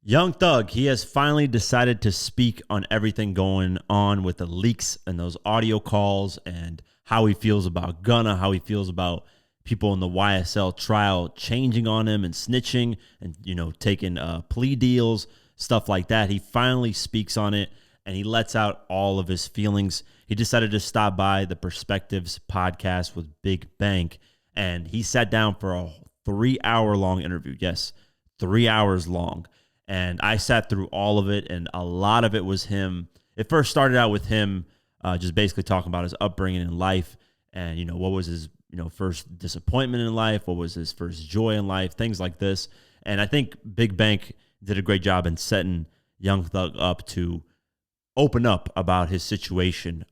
Young Thug, he has finally decided to speak on everything going on with the leaks and those audio calls and how he feels about Gunna, how he feels about people in the YSL trial changing on him and snitching and, taking plea deals, stuff like that. He finally speaks on it and he lets out all of his feelings. He decided to stop by the Perspectives podcast with Big Bank and he sat down for a 3-hour long interview. Yes, 3 hours long. And I sat through all of it, and a lot of it was him. It first started out with him just basically talking about his upbringing in life and, what was his, first disappointment in life, what was his first joy in life, things like this. And I think Big Bank did a great job in setting Young Thug up to open up about his situation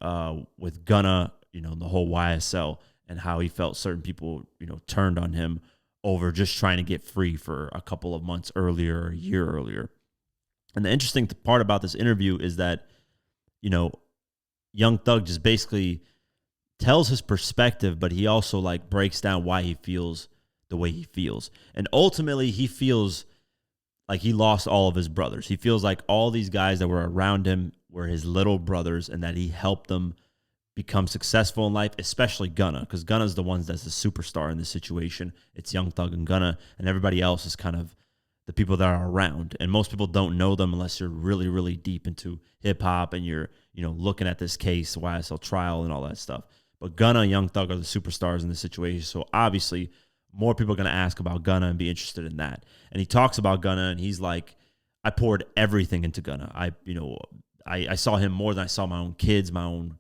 with Gunna, the whole YSL, and how he felt certain people, turned on him over just trying to get free for a couple of months earlier or a year earlier. And the interesting part about this interview is that, Young Thug just basically tells his perspective, but he also breaks down why he feels the way he feels. And ultimately he feels like he lost all of his brothers. He feels like all these guys that were around him were his little brothers and that he helped them become successful in life, especially Gunna, because Gunna's the ones that's the superstar in this situation. It's Young Thug and Gunna, and everybody else is kind of the people that are around. And most people don't know them unless you're really, really deep into hip-hop and you're, looking at this case, YSL trial and all that stuff. But Gunna and Young Thug are the superstars in this situation, so obviously more people are going to ask about Gunna and be interested in that. And he talks about Gunna, and he's like, I poured everything into Gunna. I saw him more than I saw my own kids, my own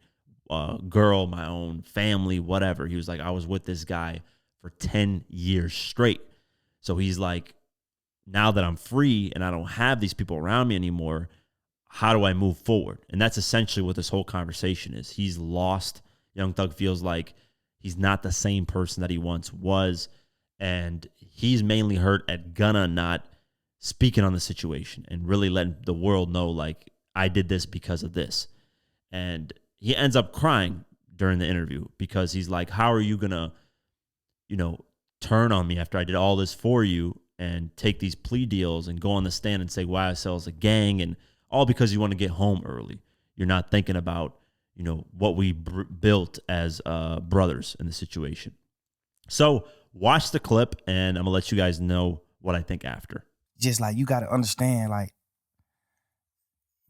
girl, my own family, whatever. He was like, I was with this guy for 10 years straight. So he's like, now that I'm free and I don't have these people around me anymore, how do I move forward? And that's essentially what this whole conversation is. He's lost. Young Thug feels like he's not the same person that he once was. And he's mainly hurt at Gunna not speaking on the situation and really letting the world know, I did this because of this. And he ends up crying during the interview because he's like, how are you going to, turn on me after I did all this for you and take these plea deals and go on the stand and say YSL is a gang, and all because you want to get home early. You're not thinking about, what we built as brothers in the situation. So watch the clip and I'm going to let you guys know what I think after. Just you got to understand,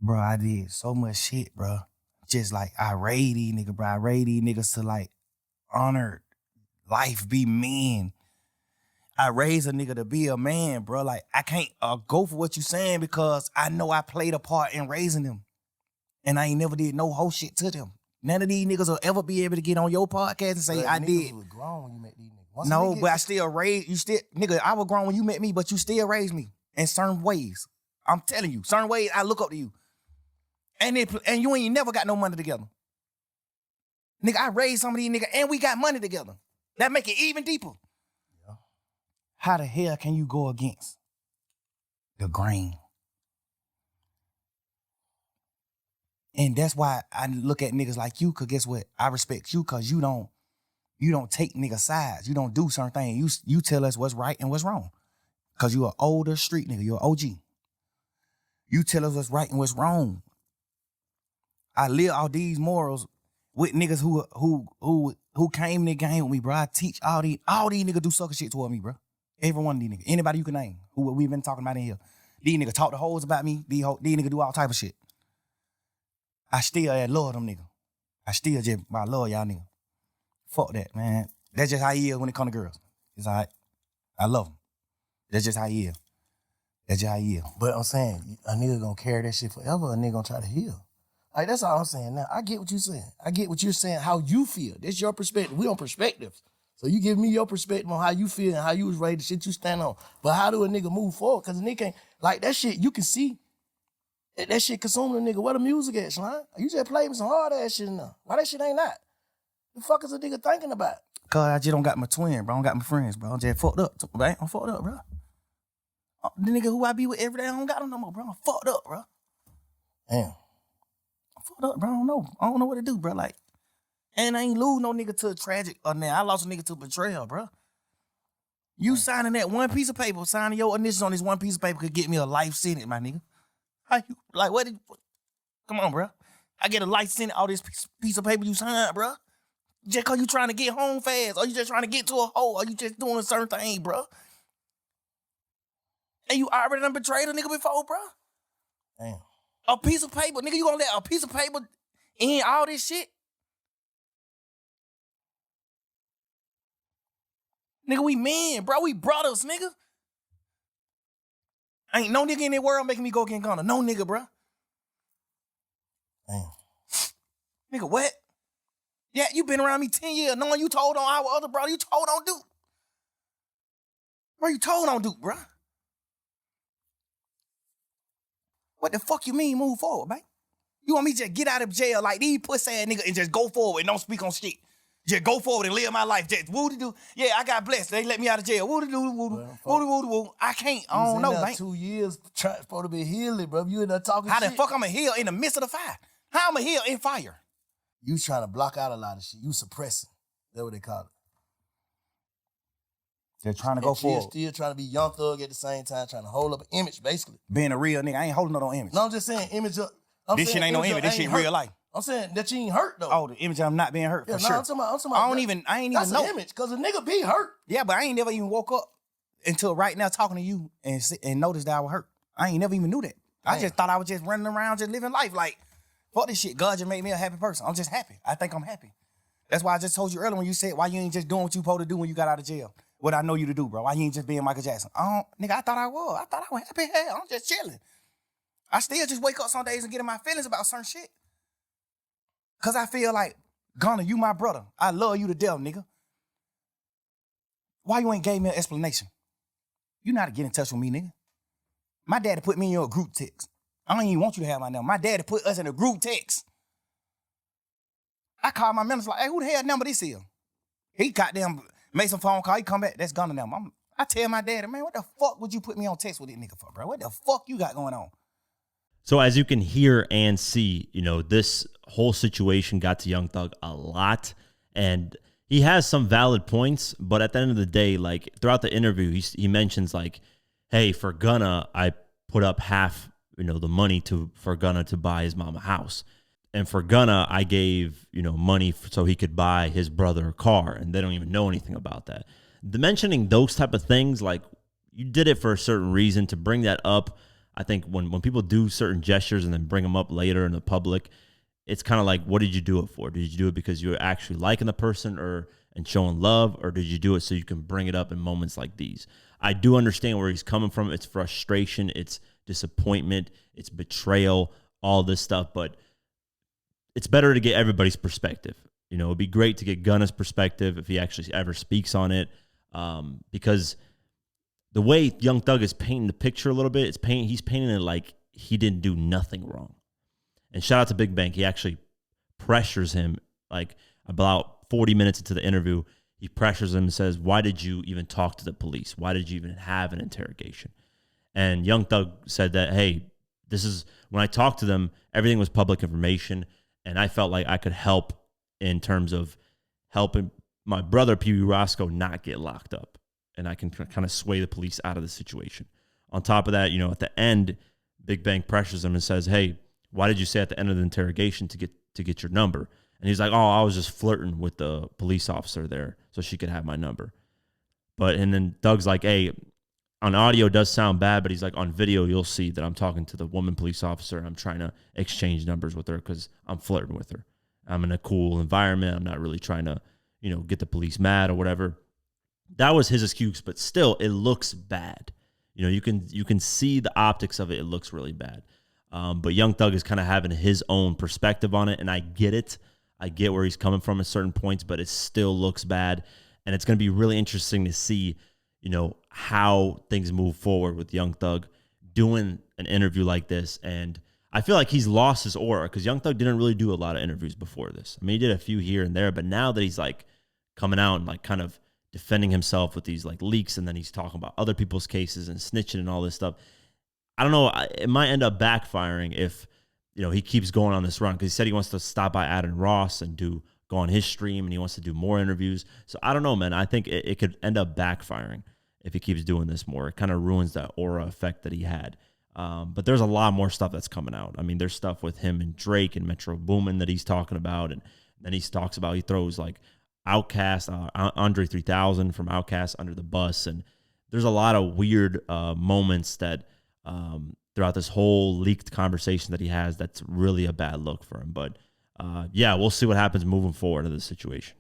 bro, I did so much shit, bro. Just I raised these niggas, bro. I raised these niggas to honor life, be men. I raised a nigga to be a man, bro. I can't go for what you saying because I know I played a part in raising them. And I ain't never did no whole shit to them. None of these niggas will ever be able to get on your podcast and say, I did. You was grown when you met these niggas. No, but I still raised, nigga, I was grown when you met me, but you still raised me in certain ways. I'm telling you, certain ways I look up to you. And you ain't never got no money together. Nigga, I raised some of these niggas and we got money together. That make it even deeper. Yeah. How the hell can you go against the grain? And that's why I look at niggas like you, cause guess what? I respect you cause you don't take nigga sides. You don't do certain things. You tell us what's right and what's wrong. Cause you an older street nigga, you're an OG. You tell us what's right and what's wrong. I live all these morals with niggas who came in the game with me, bro. I teach all these niggas do sucker shit toward me, bro. Every one of these niggas. Anybody you can name who we've been talking about in here. These niggas talk the hoes about me. These niggas do all type of shit. I still love them niggas. I still just love y'all niggas. Fuck that, man. That's just how he is when it come to girls. It's all right. I love him. That's just how he is. That's just how he is. But I'm saying, a nigga gonna carry that shit forever, a nigga gonna try to heal. That's all I'm saying. Now, I get what you're saying. I get what you're saying, how you feel. That's your perspective. We on perspectives. So you give me your perspective on how you feel and how you was raised, the shit you stand on. But how do a nigga move forward? Because a nigga can't, that shit, you can see that shit consuming a nigga. Where the music at, Slime? You just play me some hard ass shit in there. Why that shit ain't that? The fuck is a nigga thinking about? Cause I just don't got my twin, bro. I don't got my friends, bro. I'm just fucked up, man. I'm fucked up, bro. The nigga who I be with every day, I don't got him no more, bro. I'm fucked up, bro. Damn. I'm fucked up, bro. I don't know what to do, bro. And I ain't lose no nigga to a tragic, now I lost a nigga to betrayal, bro. You signing that one piece of paper, signing your initials on this one piece of paper could get me a life sentence, my nigga. How you, like, come on, bro. I get a life sentence, all this piece of paper you signed, bro. Just cause you trying to get home fast, or you just trying to get to a hole, or you just doing a certain thing, bro. And you already done betrayed a nigga before, bro. Damn. A piece of paper, nigga, you gonna let a piece of paper in all this shit? Nigga, we men, bro. We brothers, nigga. Ain't no nigga in the world making me go against Gunna. No nigga, bro. Damn. Nigga, what? Yeah, you been around me 10 years, knowing you told on our other brother, you told on Duke. Bro, you told on Duke, bro. What the fuck you mean move forward, man? You want me to just get out of jail like these pussy ass nigga and just go forward and don't speak on shit? Just go forward and live my life. Just woo-de-doo. Yeah, I got blessed. They let me out of jail. Woo-de-doo, woo-de-doo, woo-de-woo. I can't. I don't know, man. 2 years supposed to be healing, bro. You in there talking How shit. the fuck I'm a heal in the midst of the fire? How I'm a heal in fire? You trying to block out a lot of shit. You suppressing. That's what they call it. They're trying to go forward. Still trying to be young thug at the same time, trying to hold up an image, basically. Being a real nigga, I ain't holding no image. No, I'm just saying image of... This shit ain't no image. This shit real life. I'm saying that you ain't hurt, though. Oh, the image of I'm not being hurt, for sure. I'm talking about I ain't even that's know. an image, because a nigga be hurt. Yeah, but I ain't never even woke up until right now talking to you and noticed that I was hurt. I ain't never even knew that. I just thought I was just running around, just living life like, fuck this shit. God just made me a happy person. I'm just happy. I think I'm happy. That's why I just told you earlier when you said, why you ain't just doing what you supposed to do when you got out of jail? What I know you to do, bro. Why you ain't just being Michael Jackson? Nigga, I thought I was. I thought I was happy. Hell, I'm just chilling. I still just wake up some days and get in my feelings about certain shit. Cause I feel like, Gunna, you my brother. I love you to death, nigga. Why you ain't gave me an explanation? You know how to get in touch with me, nigga. My daddy put me in your group text. I don't even want you to have my number. My daddy put us in a group text. I called my manager like, hey, who the hell number this is? He goddamn made some phone call. He come back, that's Gunna number. I tell my daddy, man, what the fuck would you put me on text with this nigga for, bro? What the fuck you got going on? So as you can hear and see, this whole situation got to Young Thug a lot, and he has some valid points, but at the end of the day, like throughout the interview, he mentions like, hey, for Gunna, I put up half, the money for Gunna to buy his mama a house. And for Gunna, I gave, money so he could buy his brother a car, and they don't even know anything about that. Mentioning those type of things, like you did it for a certain reason to bring that up. I think when people do certain gestures and then bring them up later in the public, it's kind of like, what did you do it for? Did you do it because you were actually liking the person and showing love, or did you do it so you can bring it up in moments like these? I do understand where he's coming from. It's frustration, it's disappointment, it's betrayal, all this stuff, but it's better to get everybody's perspective. It'd be great to get Gunna's perspective if he actually ever speaks on it, because the way Young Thug is painting the picture a little bit, he's painting it like he didn't do nothing wrong. And shout out to Big Bank. He actually pressures him, like about 40 minutes into the interview. He pressures him and says, why did you even talk to the police? Why did you even have an interrogation? And Young Thug said that, hey, when I talked to them, everything was public information, and I felt like I could help in terms of helping my brother, Pee Wee Roscoe, not get locked up. And I can kind of sway the police out of the situation. On top of that, at the end, Big Bang pressures him and says, hey, why did you say at the end of the interrogation to get your number? And he's like, oh, I was just flirting with the police officer there so she could have my number. And then Doug's like, hey, on audio it does sound bad, but he's like, on video you'll see that I'm talking to the woman police officer and I'm trying to exchange numbers with her because I'm flirting with her. I'm in a cool environment. I'm not really trying to, get the police mad or whatever. That was his excuse, but still, it looks bad. You can see the optics of it. It looks really bad. But Young Thug is kind of having his own perspective on it, and I get it. I get where he's coming from at certain points, but it still looks bad. And it's going to be really interesting to see, how things move forward with Young Thug doing an interview like this. And I feel like he's lost his aura because Young Thug didn't really do a lot of interviews before this. I mean, he did a few here and there, but now that he's like coming out and like kind of defending himself with these like leaks, and then he's talking about other people's cases and snitching and all this stuff, I don't know. It might end up backfiring if, he keeps going on this run, because he said he wants to stop by Adam Ross and go on his stream, and he wants to do more interviews. So I don't know, man. I think it could end up backfiring. if he keeps doing this more. It kind of ruins that aura effect that he had. But there's a lot more stuff that's coming out. I mean, there's stuff with him and Drake and Metro Boomin that he's talking about, and then he talks about he throws like Outkast, Andre 3000 from Outkast under the bus, and there's a lot of weird moments that throughout this whole leaked conversation that he has that's really a bad look for him. But yeah, we'll see what happens moving forward in this situation.